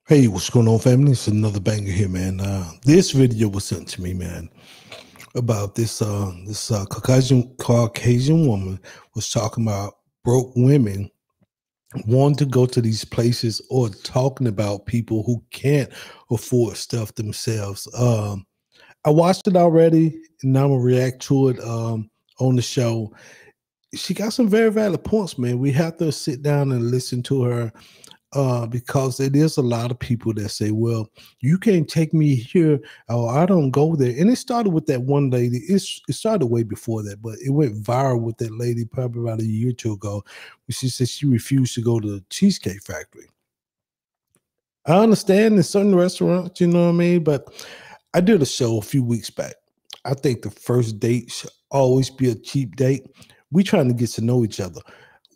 Hey, what's going on, family? It's another banger here, man. This video was sent to me, man, about this Caucasian woman was talking about broke women wanting to go to these places or talking about people who can't afford stuff themselves. I watched it already, and I'm gonna react to it on the show. She got some very valid points, man. We have to sit down and listen to her because it is a lot of people that say, well, you can't take me here or I don't go there. And it started with that one lady. It started way before that, but it went viral with that lady probably about a year or two ago. She said she refused to go to the Cheesecake Factory. I understand in certain restaurants, you know what I mean? But I did a show a few weeks back. I think the first date should always be a cheap date. We trying to get to know each other.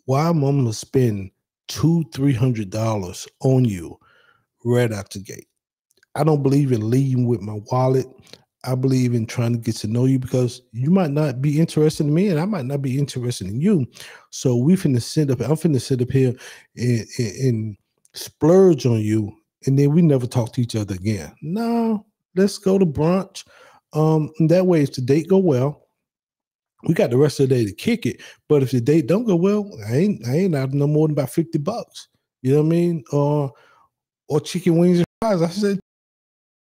Why am I gonna spend $200-300 on you right out the gate? I don't believe in leading with my wallet. I believe in trying to get to know you because you might not be interested in me and I might not be interested in you. So I'm finna sit up here and splurge on you, and then we never talk to each other again. No, let's go to brunch. And that way, if the date go well, we got the rest of the day to kick it. But if the date don't go well, I ain't out no more than about $50. You know what I mean? Or chicken wings and fries. I said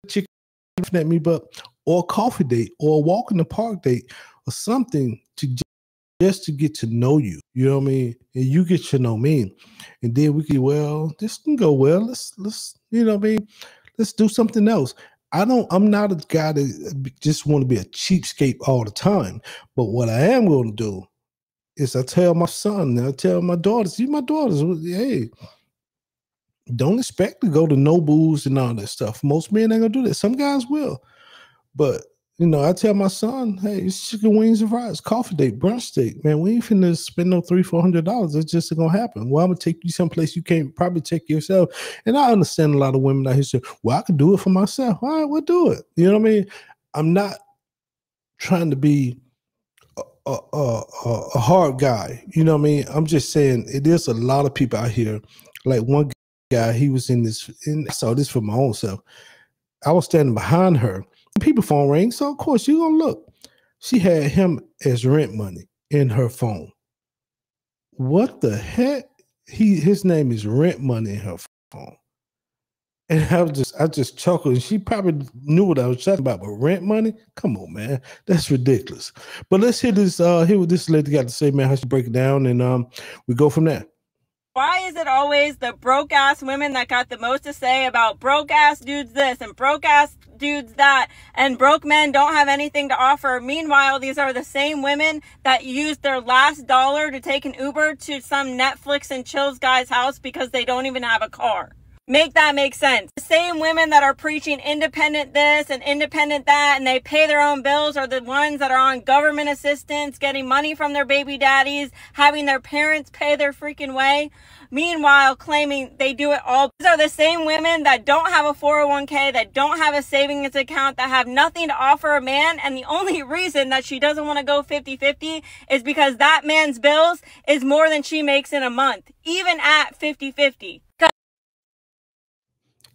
chicken at me, but or a coffee date or a walk in the park date or something to just to get to know you. You know what I mean? And you get to know me. And then we can, well, this can go well. Let's you know what I mean? Let's do something else. I'm not a guy that just want to be a cheapskate all the time. But what I am going to do is I tell my son, and I tell my daughters, hey, don't expect to go to Nobu's and all that stuff. Most men ain't gonna do that. Some guys will. But I tell my son, hey, it's chicken wings and fries, coffee date, brunch date. Man, we ain't finna spend no $300-400. It's just gonna happen. Well, I'm gonna take you someplace you can't probably take yourself. And I understand a lot of women out here say, well, I could do it for myself. All right, we'll do it. You know what I mean? I'm not trying to be a hard guy. You know what I mean? I'm just saying it is a lot of people out here. Like one guy, he was in this, and I saw this for my own self. I was standing behind her. People phone rang, so of course you gonna look. She had him as rent money in her phone. What the heck? His name is rent money in her phone. And I just chuckled. And she probably knew what I was talking about, but rent money? Come on, man. That's ridiculous. But let's hear what this lady got to say, man, how she break it down, and we go from there. Why is it always the broke ass women that got the most to say about broke ass dudes this and broke ass dudes that, and broke men don't have anything to offer? Meanwhile, these are the same women that used their last dollar to take an Uber to some Netflix and chills guy's house because they don't even have a car. Make that make sense. The same women that are preaching independent this and independent that, and they pay their own bills, are the ones that are on government assistance, getting money from their baby daddies, having their parents pay their freaking way. Meanwhile, claiming they do it all. These are the same women that don't have a 401k, that don't have a savings account, that have nothing to offer a man. And the only reason that she doesn't want to go 50-50 is because that man's bills is more than she makes in a month, even at 50-50.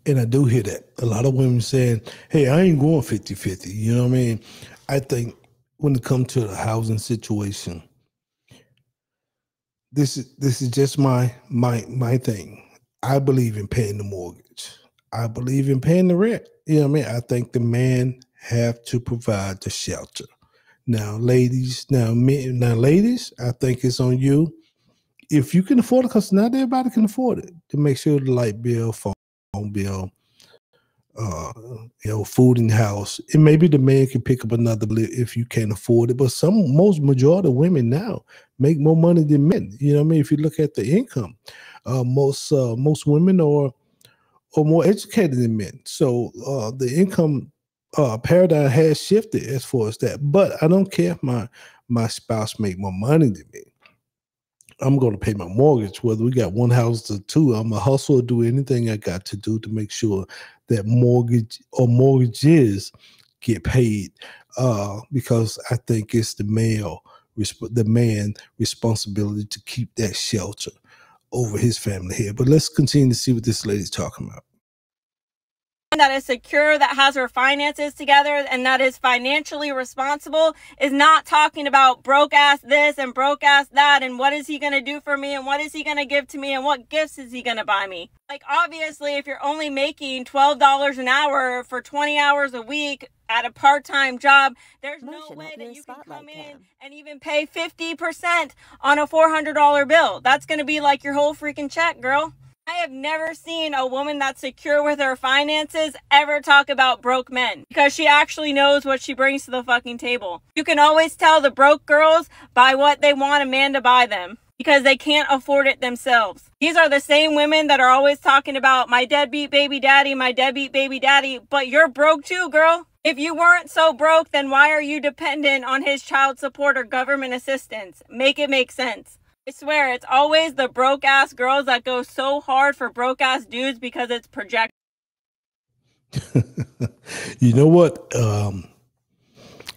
And I do hear that. A lot of women saying, hey, I ain't going 50-50. You know what I mean? I think when it comes to the housing situation, this is just my thing. I believe in paying the mortgage. I believe in paying the rent. You know what I mean? I think the man have to provide the shelter. Now, ladies, I think it's on you. If you can afford it, because not everybody can afford it, to make sure the light bill, phone bill, food in the house. And maybe the man can pick up another bill if you can't afford it. But majority of women now make more money than men. You know what I mean? If you look at the income, most women are more educated than men. So the income paradigm has shifted as far as that. But I don't care if my spouse make more money than me. I'm going to pay my mortgage, whether we got one house or two. I'm a hustle or do anything I got to do to make sure that mortgages get paid, because I think it's the man responsibility to keep that shelter over his family here. But let's continue to see what this lady's talking about. that is secure, that has her finances together, and that is financially responsible is not talking about broke ass this and broke ass that and what is he going to do for me and what is he going to give to me and what gifts is he going to buy me. Like, obviously, if you're only making $12 an hour for 20 hours a week at a part-time job, there's no way that you can come in and even pay 50% on a $400 bill. That's going to be like your whole freaking check, girl. I have never seen a woman that's secure with her finances ever talk about broke men, because she actually knows what she brings to the fucking table. You can always tell the broke girls by what they want a man to buy them, because they can't afford it themselves. These are the same women that are always talking about my deadbeat baby daddy, but you're broke too, girl. If you weren't so broke, then why are you dependent on his child support or government assistance? Make it make sense. I swear, it's always the broke-ass girls that go so hard for broke-ass dudes because it's project. You know what?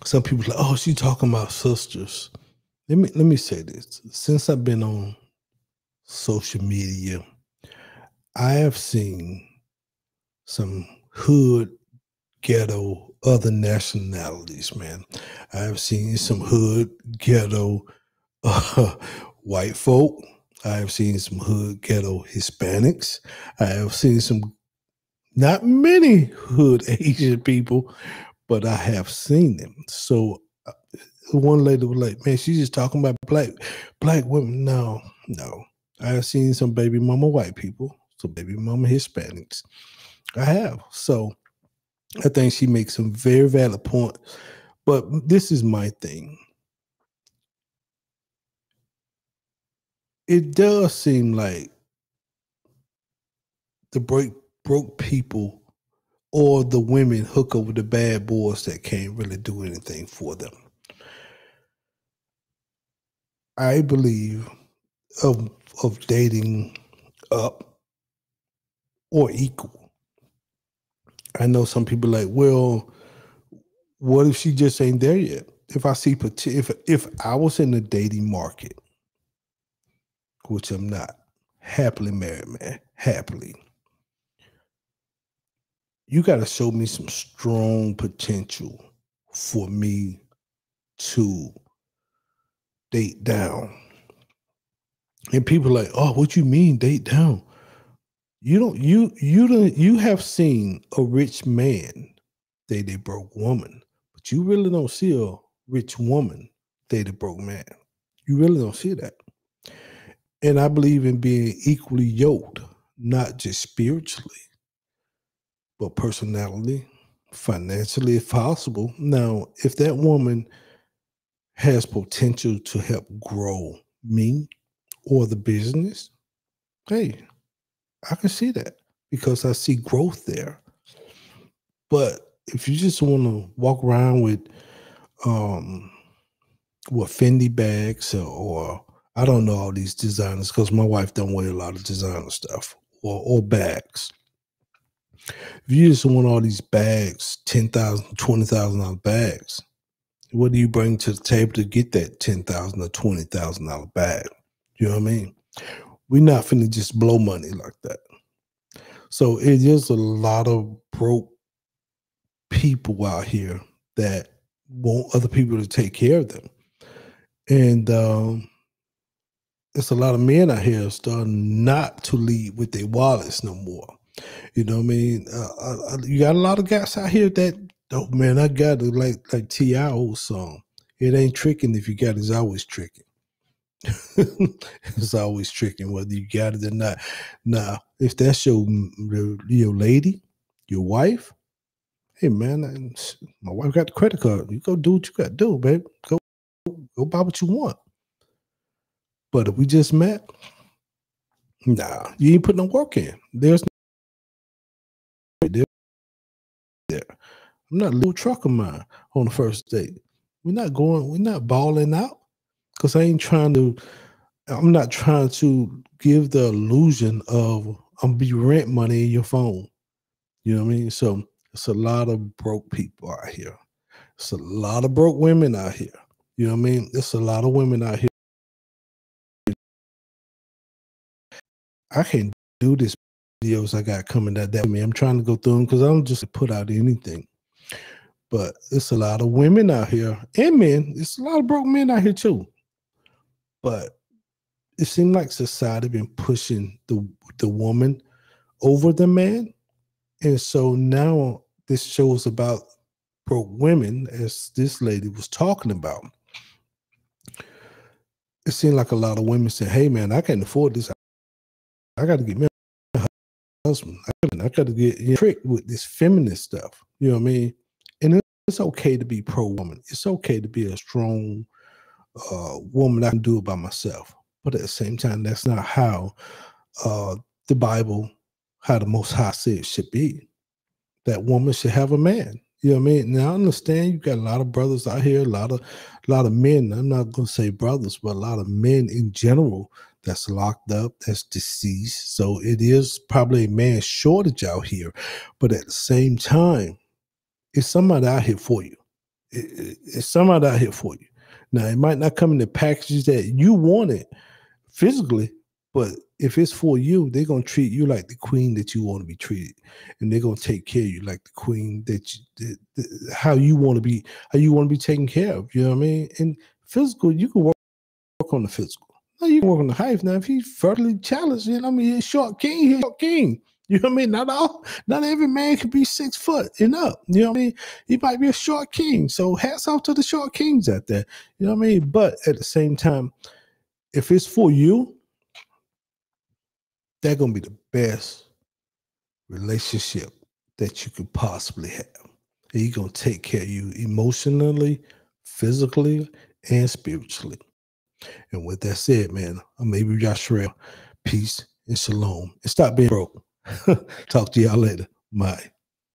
Some people are like, oh, she talking about sisters. Let me say this. Since I've been on social media, I have seen some hood, ghetto, other nationalities, man. I have seen some hood, ghetto, white folk. I have seen some hood, ghetto Hispanics. I have seen some, not many hood Asian people, but I have seen them. So one lady was like, man, she's just talking about black women. No. I have seen some baby mama white people, some baby mama Hispanics. I have. So I think she makes some very valid points. But this is my thing. It does seem like the broke people or the women hook up with the bad boys that can't really do anything for them. I believe of dating up or equal. I know some people like, well, what if she just ain't there yet? If I see, if I was in the dating market, which I'm not, happily married, man, happily, you got to show me some strong potential for me to date down. And people are like, oh, what you mean date down? You have seen a rich man date a broke woman, but you really don't see a rich woman date a broke man. You really don't see that. And I believe in being equally yoked, not just spiritually, but personality, financially, if possible. Now, if that woman has potential to help grow me or the business, hey, I can see that because I see growth there. But if you just want to walk around with Fendi bags or I don't know all these designers, because my wife don't wear a lot of designer stuff or bags. If you just want all these bags, $10,000, $20,000 bags, what do you bring to the table to get that $10,000 or $20,000 bag? You know what I mean? We're not finna just blow money like that. So it is a lot of broke people out here that want other people to take care of them. And it's a lot of men out here starting not to lead with their wallets no more. You know what I mean? You got a lot of guys out here that, oh man, I got it, like T.I. old song. It ain't tricking if you got it, it's always tricking. It's always tricking whether you got it or not. Now, if that's your lady, your wife, hey man, my wife got the credit card. You go do what you got to do, babe. Go buy what you want. But if we just met, nah, you ain't put no work in. There's no there. I'm not a little truck of mine on the first date. We're not balling out because I'm not trying to give the illusion of I'm be rent money in your phone. You know what I mean? So it's a lot of broke people out here. It's a lot of broke women out here. You know what I mean? It's a lot of women out here. I can't do this videos I got coming that me. I'm trying to go through them because I don't just put out anything. But it's a lot of women out here and men. It's a lot of broke men out here too. But it seems like society been pushing the woman over the man. And so now this shows about broke women, as this lady was talking about. It seemed like a lot of women said, hey man, I can't afford this. I got to get me a husband. I got to get tricked with this feminist stuff. You know what I mean? And it's okay to be pro-woman. It's okay to be a strong woman. I can do it by myself. But at the same time, that's not how the Bible, how the Most High said it should be. That woman should have a man. You know what I mean? Now I understand you got a lot of brothers out here, a lot of men. I'm not gonna say brothers, but a lot of men in general that's locked up, that's deceased. So it is probably a man shortage out here. But at the same time, it's somebody out here for you. It's somebody out here for you. Now it might not come in the packages that you wanted physically, but if it's for you, they're gonna treat you like the queen that you want to be treated, and they're gonna take care of you like the queen that how you want to be taken care of. You know what I mean? And physical, you can work on the physical. Now you can work on the height. Now if he's fertily challenged, you know what I mean, he's short king. He's short king. You know what I mean? Not every man can be 6 foot and up. You know what I mean? He might be a short king. So hats off to the short kings out there. You know what I mean? But at the same time, if it's for you, that's going to be the best relationship that you could possibly have. And he's going to take care of you emotionally, physically, and spiritually. And with that said, man, I'm Abrew Yashar'el. Peace and shalom. And stop being broke. Talk to y'all later. Bye.